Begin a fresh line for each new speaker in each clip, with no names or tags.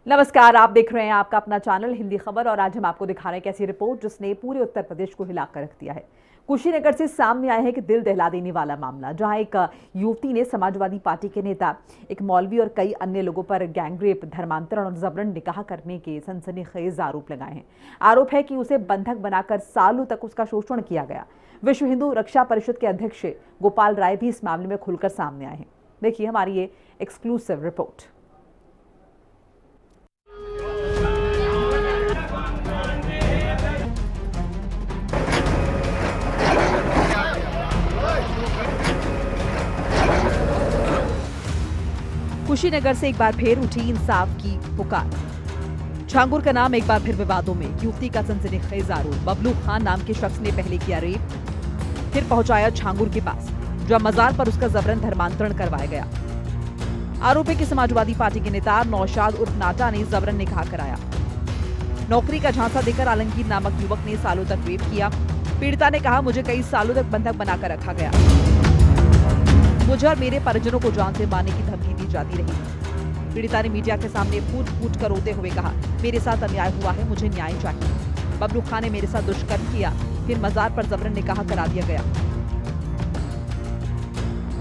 नमस्कार, आप देख रहे हैं आपका अपना चैनल हिंदी खबर और आज हम आपको दिखा रहे हैं कैसी रिपोर्ट जिसने पूरे उत्तर प्रदेश को हिलाकर रख दिया है। कुशीनगर से सामने आया है कि दिल दहला देने वाला मामला, जहां एक युवती ने समाजवादी पार्टी के नेता, एक मौलवी और कई अन्य लोगों पर गैंगरेप, धर्मांतरण और जबरन निकाह करने के सनसनीखेज आरोप लगाए हैं। आरोप है कि उसे बंधक बनाकर सालों तक उसका शोषण किया गया। विश्व हिंदू रक्षा परिषद के अध्यक्ष गोपाल राय भी इस मामले में खुलकर सामने आए हैं। देखिए हमारी ये एक्सक्लूसिव रिपोर्ट। कुशीनगर से एक बार फिर उठी इंसाफ की पुकार। झांगुर का नाम एक बार फिर विवादों में। युवती का सनसनीखेज आरोप, बबलू खान नाम के शख्स ने पहले किया रेप, फिर पहुंचाया झांगुर के पास, जहां मजार पर उसका जबरन धर्मांतरण करवाया गया। आरोप है कि समाजवादी पार्टी के नेता नौशाद उर्फ नाटा ने जबरन निकाह कराया। नौकरी का झांसा देकर आलमगीर नामक युवक ने सालों तक रेप किया। पीड़िता ने कहा, मुझे कई सालों तक बंधक बनाकर रखा गया। मुझे और मेरे परिजनों को जान से मारने की धमकी दी जाती रही। पीड़िता ने मीडिया के सामने फूट फूट कर रोते हुए कहा, मेरे साथ अन्याय हुआ है, मुझे न्याय चाहिए। बबलू खान ने मेरे साथ दुष्कर्म किया, फिर मजार पर जबरन निकाह करा दिया गया।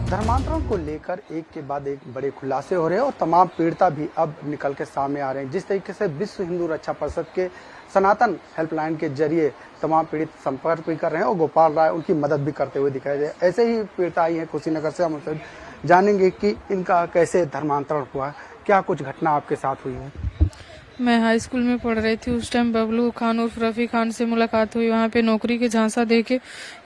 धर्मांतरण को लेकर एक के बाद एक बड़े खुलासे हो रहे हैं और तमाम पीड़िता भी अब निकल के सामने आ रहे हैं। जिस तरीके से विश्व हिंदू रक्षा परिषद के सनातन हेल्पलाइन के जरिए तमाम पीड़ित संपर्क भी कर रहे हैं और गोपाल राय उनकी मदद भी करते हुए दिखाई दे। ऐसे ही पीड़िता आई है कुशीनगर से, हम उनसे जानेंगे कि इनका कैसे धर्मांतरण हुआ, क्या कुछ घटना आपके साथ हुई है।
मैं हाई स्कूल में पढ़ रही थी, उस टाइम बबलू खान उर्फ रफ़ी खान से मुलाकात हुई। वहाँ पे नौकरी के झांसा देके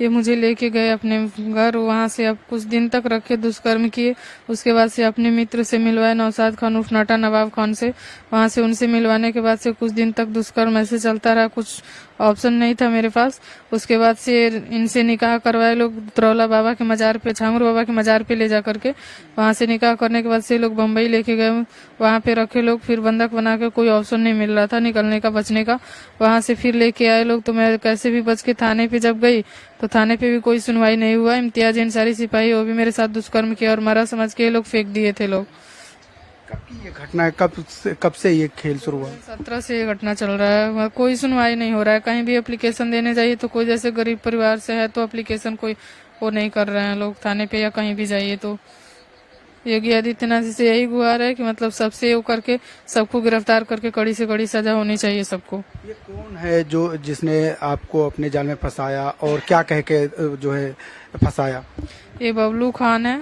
ये मुझे लेके गए अपने घर। वहाँ से अब कुछ दिन तक रखे, दुष्कर्म किए। उसके बाद से अपने मित्र से मिलवाए, नौशाद खान उर्फ नाटा नवाब खान से। वहाँ से उनसे मिलवाने के बाद से कुछ दिन तक दुष्कर्म ऐसे चलता रहा, कुछ ऑप्शन नहीं था मेरे पास। उसके बाद से इनसे निकाह करवाए लोग तरौला बाबा के मजार पे, झांगुर बाबा के मजार पे ले जा करके। वहाँ से निकाह करने के बाद से लोग बम्बई लेके गए, वहाँ पे रखे लोग। फिर बंधक बना के, कोई ऑप्शन नहीं मिल रहा था निकलने का, बचने का। वहाँ से फिर लेके आए लोग, तो मैं कैसे भी बच के थाने पे जब गई तो थाने पे भी कोई सुनवाई नहीं हुआ। इम्तियाज अंसारी सिपाही, वो भी मेरे साथ दुष्कर्म किया और मरा समझ के लोग फेंक दिए थे लोग।
कब की ये घटना है, कब से ये खेल शुरू हुआ?
17 से ये घटना चल रहा है, कोई सुनवाई नहीं हो रहा है। कहीं भी एप्लीकेशन देने जाइए तो कोई जैसे गरीब परिवार से है तो एप्लीकेशन कोई वो नहीं कर रहे हैं लोग थाने पे, या कहीं भी जाइए तो। योगी आदित्यनाथ जी से यही गुहार है कि मतलब सबसे वो करके सबको गिरफ्तार करके कड़ी से कड़ी सजा होनी चाहिए सबको।
ये कौन है जिसने आपको अपने जाल में फंसाया और क्या कह के जो है फंसाया?
ये बबलू खान है,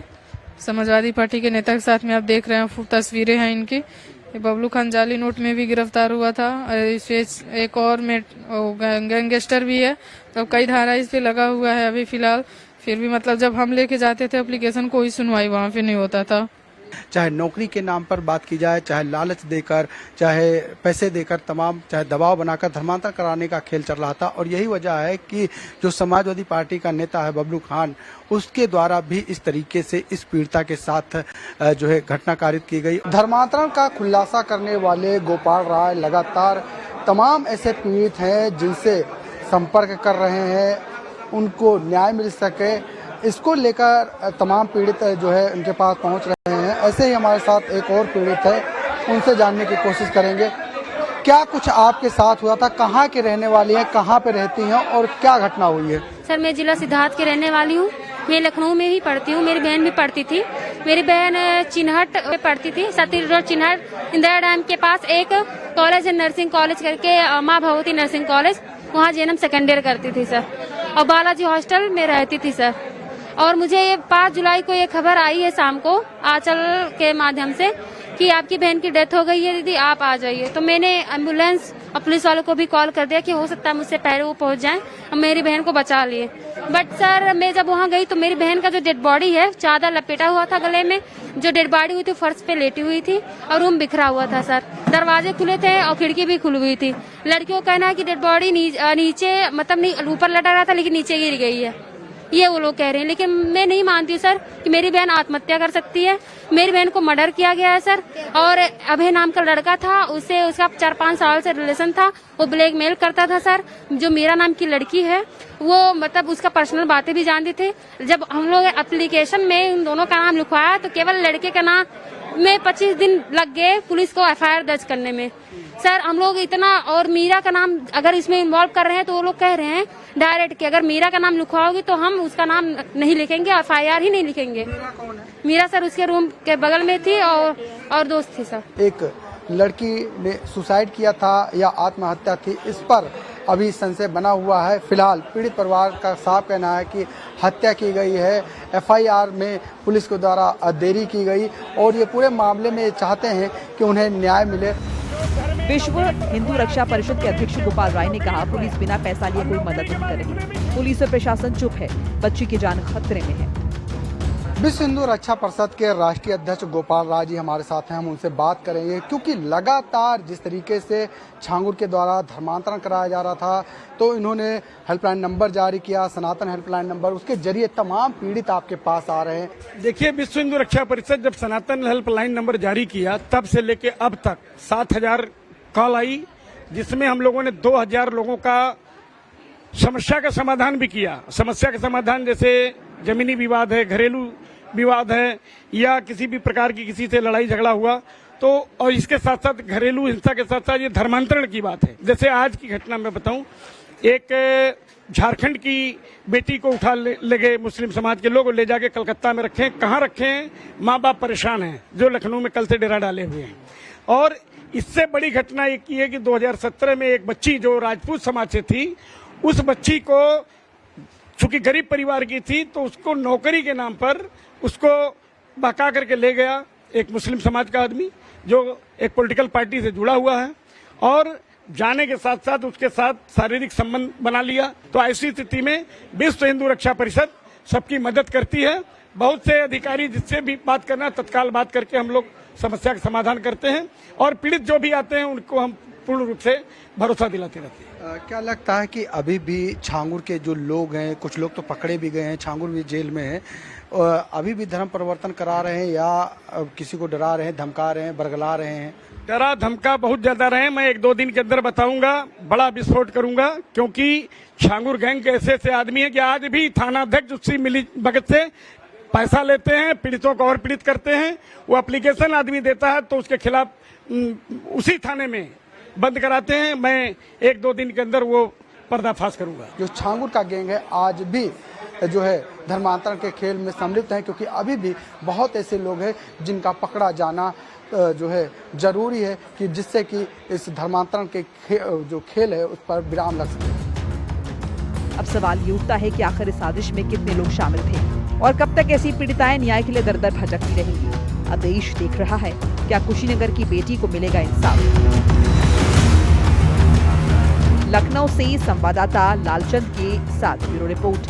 समाजवादी पार्टी के नेता के साथ में आप देख रहे हैं, तस्वीरें हैं इनकी। ये बबलू खान जाली नोट में भी गिरफ्तार हुआ था। एक और गैंगस्टर भी है, तो कई धारा इस पे लगा हुआ है अभी फिलहाल। फिर भी मतलब जब हम लेके जाते थे एप्लीकेशन, कोई सुनवाई वहाँ पे नहीं होता था।
चाहे नौकरी के नाम पर बात की जाए, चाहे लालच देकर, चाहे पैसे देकर, तमाम चाहे दबाव बनाकर धर्मांतर कराने का खेल चल रहा था। और यही वजह है कि जो समाजवादी पार्टी का नेता है बबलू खान, उसके द्वारा भी इस तरीके से इस पीड़िता के साथ जो है घटना कारित की गई। धर्मांतरण का खुलासा करने वाले गोपाल राय लगातार तमाम ऐसे पीड़ित हैं जिनसे संपर्क कर रहे हैं, उनको न्याय मिल सके, इसको लेकर तमाम पीड़ित जो है उनके पास पहुंच रहे हैं। ऐसे ही हमारे साथ एक और पीड़ित है, उनसे जानने की कोशिश करेंगे क्या कुछ आपके साथ हुआ था, कहाँ के रहने वाली हैं, कहाँ पे रहती हैं और क्या घटना हुई है?
सर, मैं जिला सिद्धार्थ के रहने वाली हूँ। मैं लखनऊ में ही पढ़ती हूँ, मेरी बहन भी पढ़ती थी। मेरी बहन चिन्हट में पढ़ती थी, सतीश रोड चिन्हट। इंदिरा डैम के पास एक कॉलेज है, नर्सिंग कॉलेज करके, माँ भगवती नर्सिंग कॉलेज, वहाँ जेएनएम सेकेंड ईयर करती थी सर। और बालाजी हॉस्टल में रहती थी सर। और मुझे 5 जुलाई को ये खबर आई है शाम को आंचल के माध्यम से कि आपकी बहन की डेथ हो गई है दीदी, आप आ जाइए। तो मैंने एम्बुलेंस और पुलिस वालों को भी कॉल कर दिया कि हो सकता है मुझसे पहले वो पहुंच जाएं और मेरी बहन को बचा लिए। बट सर, मैं जब वहां गई तो मेरी बहन का जो डेड बॉडी है, चादर लपेटा हुआ था गले में, जो डेड बॉडी हुई थी फर्श पे लेटी हुई थी और रूम बिखरा हुआ था सर। दरवाजे खुले थे और खिड़की भी खुली हुई थी। लड़कियों का कहना है कि डेड बॉडी नीचे मतलब नहीं ऊपर लटा रहा था, लेकिन नीचे गिर गई है, ये वो लोग कह रहे हैं। लेकिन मैं नहीं मानती सर कि मेरी बहन आत्महत्या कर सकती है। मेरी बहन को मर्डर किया गया है सर। और अभय नाम का लड़का था, उससे उसका 4-5 साल से रिलेशन था, वो ब्लैकमेल करता था सर। जो मीरा नाम की लड़की है, वो मतलब उसका पर्सनल बातें भी जानते थे। जब हम लोग एप्लीकेशन में उन दोनों का नाम लिखवाया तो केवल लड़के का नाम में 25 दिन लग गए पुलिस को एफआईआर दर्ज करने में। सर हम लोग इतना, और मीरा का नाम अगर इसमें इन्वॉल्व कर रहे हैं तो वो लोग कह रहे हैं डायरेक्ट कि अगर मीरा का नाम लिखवाओगी तो हम उसका नाम नहीं लिखेंगे, एफआईआर ही नहीं लिखेंगे। मीरा सर उसके रूम के बगल में थी और दोस्त थी सर।
एक लड़की ने सुसाइड किया था या आत्महत्या थी, इस पर अभी संशय बना हुआ है। फिलहाल पीड़ित परिवार का साफ कहना है कि हत्या की गई है, एफआईआर में पुलिस के द्वारा देरी की गई और ये पूरे मामले में चाहते हैं कि उन्हें न्याय मिले।
विश्व हिंदू रक्षा परिषद के अध्यक्ष गोपाल राय ने कहा, पुलिस बिना पैसा लिए कोई मदद नहीं कर रही, पुलिस और प्रशासन चुप है, बच्ची की जान खतरे में है।
विश्व हिंदू रक्षा परिषद के राष्ट्रीय अध्यक्ष गोपाल राय जी हमारे साथ हैं, हम उनसे बात करेंगे क्योंकि लगातार जिस तरीके से छांगुर के द्वारा धर्मांतरण कराया जा रहा था तो इन्होंने हेल्पलाइन नंबर जारी किया, सनातन हेल्पलाइन नंबर, उसके जरिए तमाम पीड़ित आपके पास आ रहे हैं।
देखिए, विश्व हिंदू रक्षा परिषद जब सनातन हेल्पलाइन नंबर जारी किया तब से लेके अब तक 7,000 कॉल आई, जिसमें हम लोगों ने 2,000 लोगों का समस्या का समाधान भी किया। समस्या का समाधान जैसे जमीनी विवाद है, घरेलू विवाद है या किसी भी प्रकार की किसी से लड़ाई झगड़ा हुआ तो, और इसके साथ साथ घरेलू हिंसा के साथ साथ ये धर्मांतरण की बात है। जैसे आज की घटना मैं बताऊं, एक झारखंड की बेटी को उठा ले गए मुस्लिम समाज के लोग, ले जाके कलकत्ता में रखे। कहाँ रखे हैं? माँ बाप परेशान हैं जो लखनऊ में कल से डेरा डाले हुए हैं। और इससे बड़ी घटना एक ये कि 2017 में एक बच्ची जो राजपूत समाज से थी, उस बच्ची को चूंकि गरीब परिवार की थी तो उसको नौकरी के नाम पर उसको बहका करके ले गया एक मुस्लिम समाज का आदमी जो एक पॉलिटिकल पार्टी से जुड़ा हुआ है, और जाने के साथ साथ उसके साथ शारीरिक संबंध बना लिया। तो ऐसी स्थिति में विश्व हिंदू रक्षा परिषद सबकी मदद करती है। बहुत से अधिकारी जिससे भी बात करना तत्काल बात करके हम लोग समस्या का समाधान करते हैं और पीड़ित जो भी आते हैं उनको हम पूर्ण रूप से भरोसा दिलाते रहते हैं।
क्या लगता है कि अभी भी छांगुर के जो लोग हैं, कुछ लोग तो पकड़े भी गए हैं, छांगुर भी जेल में है, अभी भी धर्म परिवर्तन करा रहे हैं या किसी को डरा रहे हैं, धमका रहे हैं, बरगला रहे हैं?
डरा धमका बहुत ज्यादा रहे। मैं 1-2 दिन के अंदर बताऊंगा, बड़ा विस्फोट करूंगा, क्योंकि छांगुर गैंग के ऐसे आदमी है कि आज भी थाना अध्यक्ष उससे मिली भगत से पैसा लेते हैं, पीड़ितों को और पीड़ित करते हैं। वो एप्लीकेशन आदमी देता है तो उसके खिलाफ उसी थाने में बंद कराते हैं। मैं 1-2 दिन के अंदर वो पर्दाफाश करूंगा।
जो छांगुर का गैंग है आज भी जो है धर्मांतरण के खेल में सम्मिलित है, क्योंकि अभी भी बहुत ऐसे लोग हैं जिनका पकड़ा जाना जो है जरूरी है कि जिससे कि इस धर्मांतरण के जो खेल है उस पर विराम लग सके।
अब सवाल ये उठता है कि आखिर इस साजिश में कितने लोग शामिल थे और कब तक ऐसी पीड़िताएं न्याय के लिए दर दर भटकती रहेंगी। अब देश देख रहा है, क्या कुशीनगर की बेटी को मिलेगा इंसाफ। लखनऊ से संवाददाता लालचंद के साथ ब्यूरो रिपोर्ट।